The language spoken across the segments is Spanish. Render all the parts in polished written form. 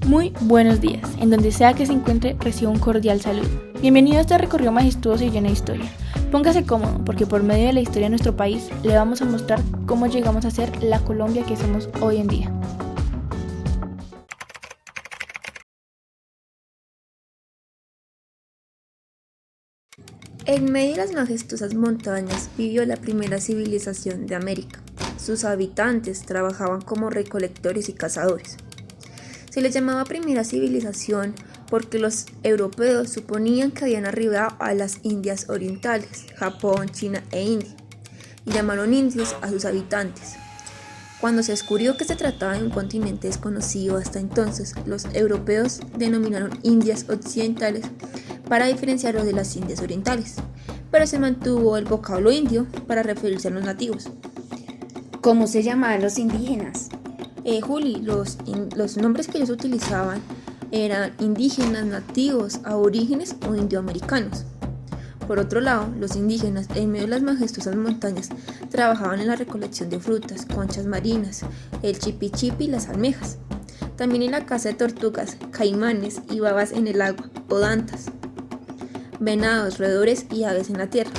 Muy buenos días, en donde sea que se encuentre reciba un cordial saludo. Bienvenido a este recorrido majestuoso y lleno de historia. Póngase cómodo, porque por medio de la historia de nuestro país le vamos a mostrar cómo llegamos a ser la Colombia que somos hoy en día. En medio de las majestuosas montañas vivió la primera civilización de América. Sus habitantes trabajaban como recolectores y cazadores. Se les llamaba primera civilización porque los europeos suponían que habían arribado a las Indias orientales, Japón, China e India, y llamaron indios a sus habitantes. Cuando se descubrió que se trataba de un continente desconocido hasta entonces, los europeos denominaron Indias occidentales para diferenciarlos de las Indias orientales, pero se mantuvo el vocablo indio para referirse a los nativos. ¿Cómo se llamaban los indígenas? Juli, los nombres que ellos utilizaban eran indígenas, nativos, aborígenes o indioamericanos. Por otro lado, los indígenas, en medio de las majestuosas montañas, trabajaban en la recolección de frutas, conchas marinas, el chipi chipi y las almejas. También en la caza de tortugas, caimanes y babas en el agua, o dantas, venados, roedores y aves en la tierra.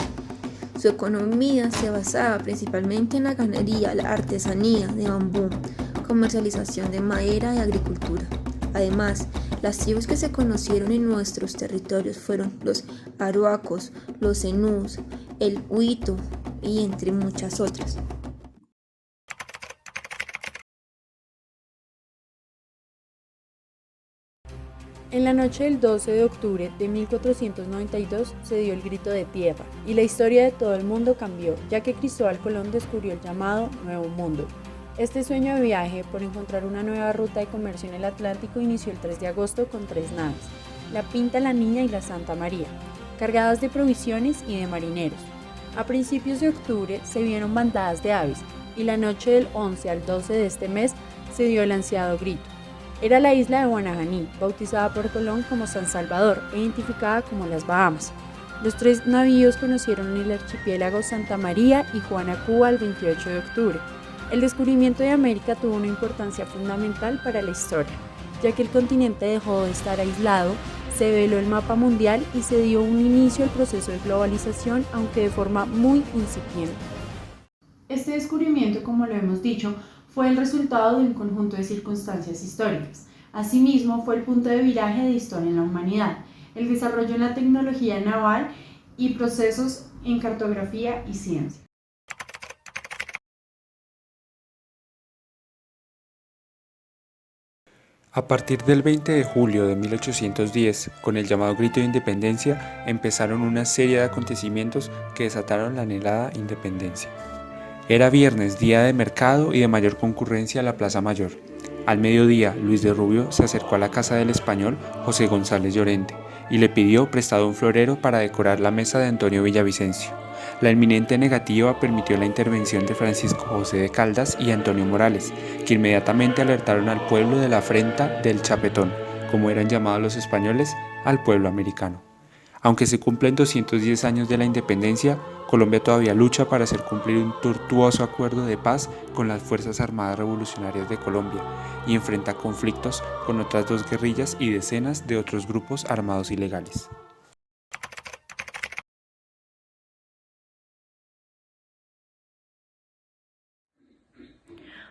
Su economía se basaba principalmente en la ganadería, la artesanía de bambú, comercialización de madera y agricultura. Además, las tribus que se conocieron en nuestros territorios fueron los aruacos, los zenús, el huito y entre muchas otras. En la noche del 12 de octubre de 1492 se dio el grito de tierra y la historia de todo el mundo cambió, ya que Cristóbal Colón descubrió el llamado Nuevo Mundo. Este sueño de viaje por encontrar una nueva ruta de comercio en el Atlántico inició el 3 de agosto con 3 naves, la Pinta, la Niña y la Santa María, cargadas de provisiones y de marineros. A principios de octubre se vieron bandadas de aves y la noche del 11 al 12 de este mes se dio el ansiado grito. Era la isla de Guanajaní, bautizada por Colón como San Salvador e identificada como las Bahamas. Los 3 navíos conocieron el archipiélago Santa María y Juana Cuba el 28 de octubre. El descubrimiento de América tuvo una importancia fundamental para la historia, ya que el continente dejó de estar aislado, se veló el mapa mundial y se dio un inicio al proceso de globalización, aunque de forma muy incipiente. Este descubrimiento, como lo hemos dicho, fue el resultado de un conjunto de circunstancias históricas. Asimismo, fue el punto de viraje de historia en la humanidad, el desarrollo en la tecnología naval y procesos en cartografía y ciencia. A partir del 20 de julio de 1810, con el llamado Grito de Independencia, empezaron una serie de acontecimientos que desataron la anhelada independencia. Era viernes, día de mercado y de mayor concurrencia a la Plaza Mayor. Al mediodía, Luis de Rubio se acercó a la casa del español José González Llorente y le pidió prestado un florero para decorar la mesa de Antonio Villavicencio. La inminente negativa permitió la intervención de Francisco José de Caldas y Antonio Morales, que inmediatamente alertaron al pueblo de la afrenta del Chapetón, como eran llamados los españoles al pueblo americano. Aunque se cumplen 210 años de la independencia, Colombia todavía lucha para hacer cumplir un tortuoso acuerdo de paz con las Fuerzas Armadas Revolucionarias de Colombia y enfrenta conflictos con otras 2 guerrillas y decenas de otros grupos armados ilegales.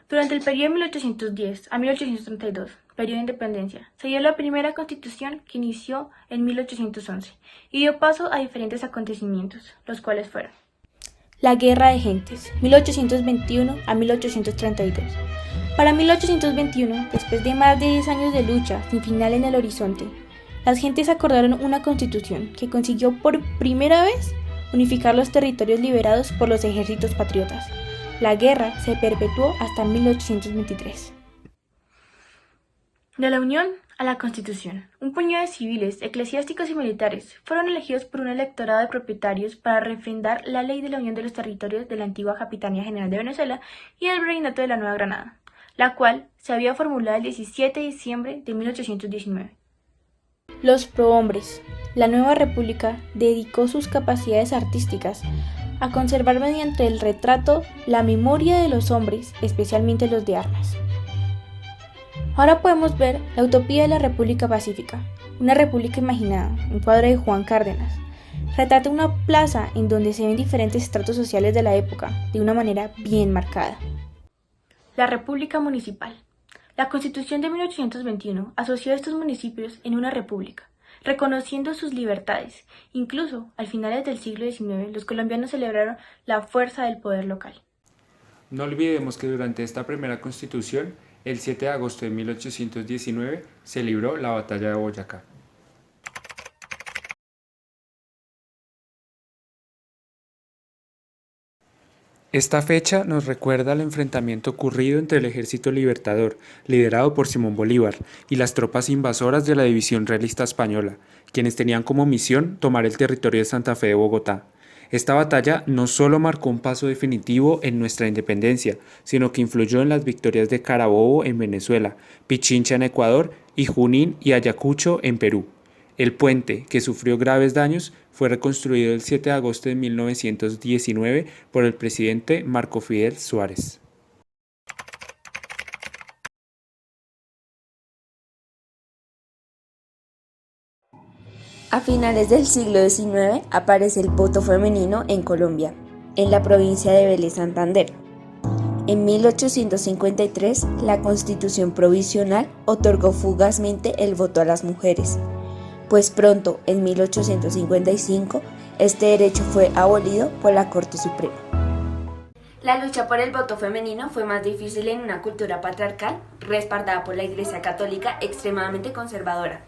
Durante el periodo de 1810 a 1832, periodo de independencia, se dio la primera constitución que inició en 1811 y dio paso a diferentes acontecimientos, los cuales fueron: la Guerra de Gentes, 1821 a 1832. Para 1821, después de más de 10 años de lucha sin final en el horizonte, las gentes acordaron una constitución que consiguió por primera vez unificar los territorios liberados por los ejércitos patriotas. La guerra se perpetuó hasta 1823. De la Unión a la Constitución, un puñado de civiles, eclesiásticos y militares fueron elegidos por un electorado de propietarios para refrendar la ley de la unión de los territorios de la antigua Capitanía General de Venezuela y el Virreinato de la Nueva Granada, la cual se había formulado el 17 de diciembre de 1819. Los prohombres. La nueva república dedicó sus capacidades artísticas a conservar mediante el retrato la memoria de los hombres, especialmente los de armas. Ahora podemos ver la utopía de la República Pacífica, una república imaginada, un cuadro de Juan Cárdenas. Retrata una plaza en donde se ven diferentes estratos sociales de la época, de una manera bien marcada. La República Municipal. La Constitución de 1821 asoció a estos municipios en una república, reconociendo sus libertades. Incluso, al finales del siglo XIX, los colombianos celebraron la fuerza del poder local. No olvidemos que durante esta primera constitución, el 7 de agosto de 1819, se libró la Batalla de Boyacá. Esta fecha nos recuerda al enfrentamiento ocurrido entre el Ejército Libertador, liderado por Simón Bolívar, y las tropas invasoras de la División Realista Española, quienes tenían como misión tomar el territorio de Santa Fe de Bogotá. Esta batalla no solo marcó un paso definitivo en nuestra independencia, sino que influyó en las victorias de Carabobo en Venezuela, Pichincha en Ecuador y Junín y Ayacucho en Perú. El puente, que sufrió graves daños, fue reconstruido el 7 de agosto de 1919 por el presidente Marco Fidel Suárez. A finales del siglo XIX aparece el voto femenino en Colombia, en la provincia de Vélez Santander. En 1853, la Constitución Provisional otorgó fugazmente el voto a las mujeres, pues pronto, en 1855, este derecho fue abolido por la Corte Suprema. La lucha por el voto femenino fue más difícil en una cultura patriarcal respaldada por la Iglesia Católica extremadamente conservadora.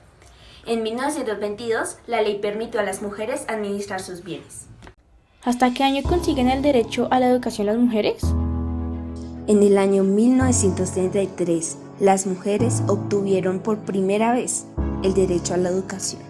En 1922, la ley permitió a las mujeres administrar sus bienes. ¿Hasta qué año consiguen el derecho a la educación las mujeres? En el año 1933, las mujeres obtuvieron por primera vez el derecho a la educación.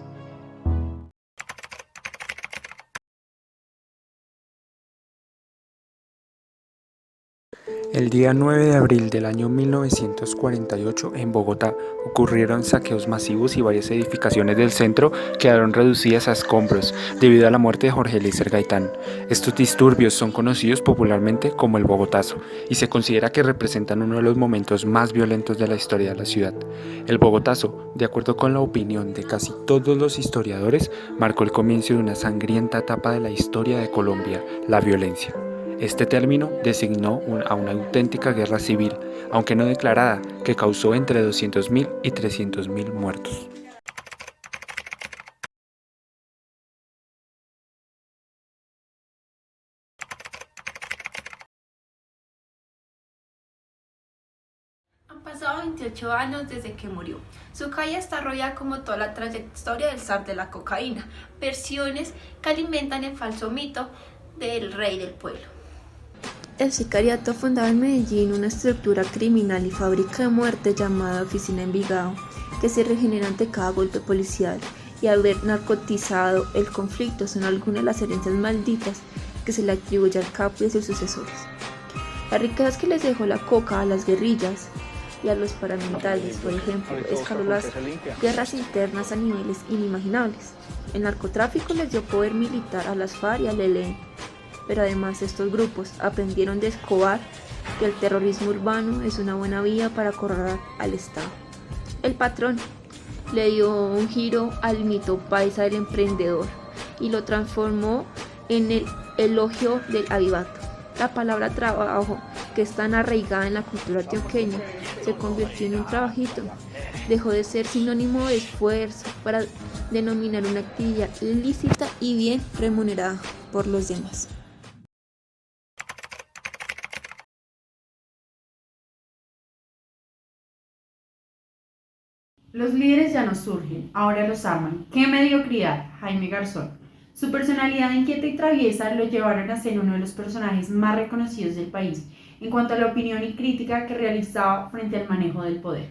El día 9 de abril del año 1948, en Bogotá, ocurrieron saqueos masivos y varias edificaciones del centro quedaron reducidas a escombros debido a la muerte de Jorge Eliezer Gaitán. Estos disturbios son conocidos popularmente como el Bogotazo y se considera que representan uno de los momentos más violentos de la historia de la ciudad. El Bogotazo, de acuerdo con la opinión de casi todos los historiadores, marcó el comienzo de una sangrienta etapa de la historia de Colombia, la violencia. Este término designó a una auténtica guerra civil, aunque no declarada, que causó entre 200.000 y 300.000 muertos. Han pasado 28 años desde que murió. Su calle está rodeada como toda la trayectoria del zar de la cocaína, versiones que alimentan el falso mito del rey del pueblo. El sicariato fundaba en Medellín una estructura criminal y fábrica de muerte llamada Oficina Envigado, que se regenera ante cada golpe policial, y haber narcotizado el conflicto son algunas de las herencias malditas que se le atribuye al capo y a sus sucesores. Las riquezas que les dejó la coca a las guerrillas y a los paramilitares, por ejemplo, escaló las guerras internas a niveles inimaginables. El narcotráfico les dio poder militar a las FARC y al ELN. Pero además estos grupos aprendieron de Escobar que el terrorismo urbano es una buena vía para acorralar al Estado. El patrón le dio un giro al mito paisa del emprendedor y lo transformó en el elogio del avivato. La palabra trabajo, que es tan arraigada en la cultura antioqueña, se convirtió en un trabajito. Dejó de ser sinónimo de esfuerzo para denominar una actividad lícita y bien remunerada por los demás. Los líderes ya no surgen, ahora los arman. ¡Qué mediocridad! Jaime Garzón. Su personalidad inquieta y traviesa lo llevaron a ser uno de los personajes más reconocidos del país en cuanto a la opinión y crítica que realizaba frente al manejo del poder.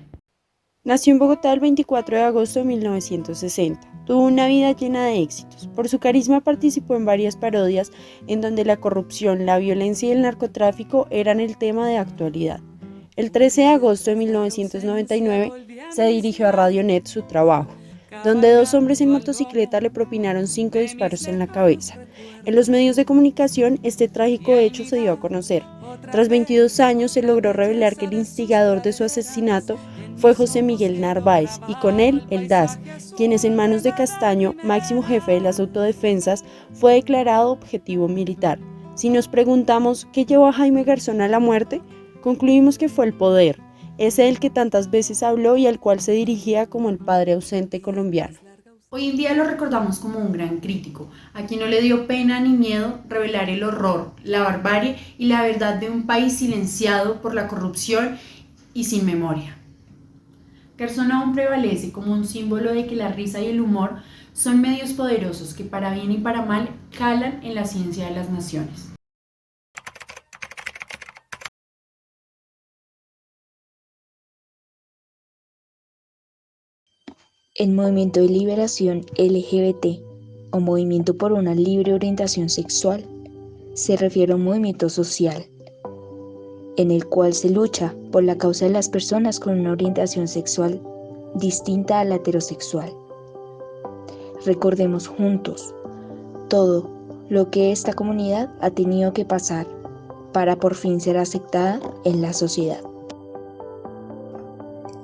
Nació en Bogotá el 24 de agosto de 1960. Tuvo una vida llena de éxitos. Por su carisma participó en varias parodias en donde la corrupción, la violencia y el narcotráfico eran el tema de actualidad. El 13 de agosto de 1999 se dirigió a Radionet Su Trabajo, donde dos hombres en motocicleta le propinaron 5 disparos en la cabeza. En los medios de comunicación, este trágico hecho se dio a conocer. Tras 22 años, se logró revelar que el instigador de su asesinato fue José Miguel Narváez y con él el DAS, quienes en manos de Castaño, máximo jefe de las autodefensas, fue declarado objetivo militar. Si nos preguntamos qué llevó a Jaime Garzón a la muerte, concluimos que fue el poder, ese del que tantas veces habló y al cual se dirigía como el padre ausente colombiano. Hoy en día lo recordamos como un gran crítico, a quien no le dio pena ni miedo revelar el horror, la barbarie y la verdad de un país silenciado por la corrupción y sin memoria. Garzón aún prevalece como un símbolo de que la risa y el humor son medios poderosos que para bien y para mal calan en la ciencia de las naciones. El movimiento de liberación LGBT o movimiento por una libre orientación sexual se refiere a un movimiento social en el cual se lucha por la causa de las personas con una orientación sexual distinta a la heterosexual. Recordemos juntos todo lo que esta comunidad ha tenido que pasar para por fin ser aceptada en la sociedad.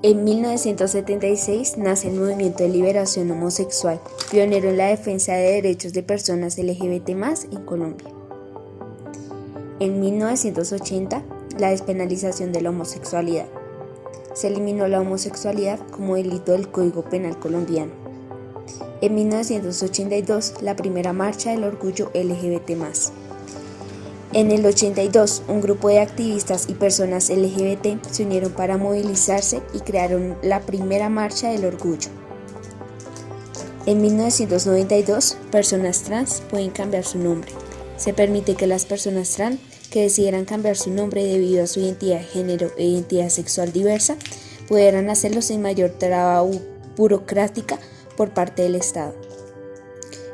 En 1976 nace el Movimiento de Liberación Homosexual, pionero en la defensa de derechos de personas LGBT+ en Colombia. En 1980, la despenalización de la homosexualidad. Se eliminó la homosexualidad como delito del Código Penal colombiano. En 1982, la primera marcha del orgullo LGBT+. En el 82, un grupo de activistas y personas LGBT se unieron para movilizarse y crearon la primera marcha del orgullo. En 1992, personas trans pueden cambiar su nombre. Se permite que las personas trans que decidieran cambiar su nombre debido a su identidad de género e identidad sexual diversa pudieran hacerlo sin mayor traba burocrática por parte del Estado.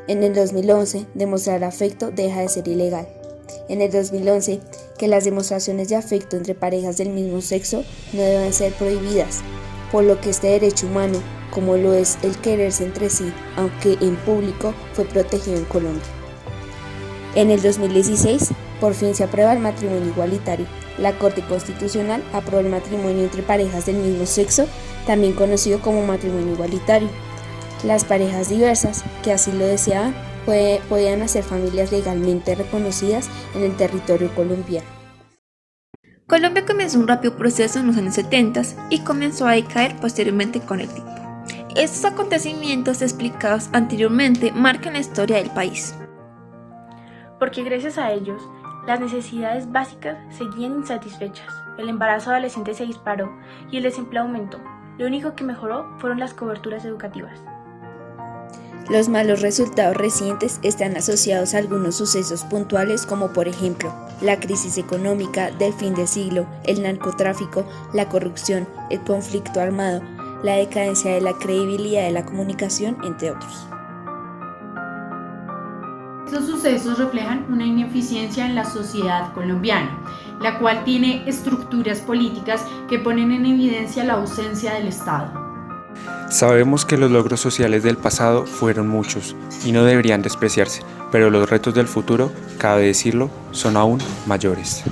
En el 2011, demostrar afecto deja de ser ilegal. En el 2011, que las demostraciones de afecto entre parejas del mismo sexo no deben ser prohibidas, por lo que este derecho humano, como lo es el quererse entre sí, aunque en público, fue protegido en Colombia. En el 2016, por fin se aprueba el matrimonio igualitario. La Corte Constitucional aprobó el matrimonio entre parejas del mismo sexo, también conocido como matrimonio igualitario. Las parejas diversas, que así lo deseaban, podían hacer familias legalmente reconocidas en el territorio colombiano. Colombia comenzó un rápido proceso en los años 70 y comenzó a decaer posteriormente con el tiempo. Estos acontecimientos explicados anteriormente marcan la historia del país. Porque gracias a ellos, las necesidades básicas seguían insatisfechas, el embarazo adolescente se disparó y el desempleo aumentó. Lo único que mejoró fueron las coberturas educativas. Los malos resultados recientes están asociados a algunos sucesos puntuales como por ejemplo la crisis económica del fin de siglo, el narcotráfico, la corrupción, el conflicto armado, la decadencia de la credibilidad de la comunicación, entre otros. Estos sucesos reflejan una ineficiencia en la sociedad colombiana, la cual tiene estructuras políticas que ponen en evidencia la ausencia del Estado. Sabemos que los logros sociales del pasado fueron muchos y no deberían despreciarse, pero los retos del futuro, cabe decirlo, son aún mayores.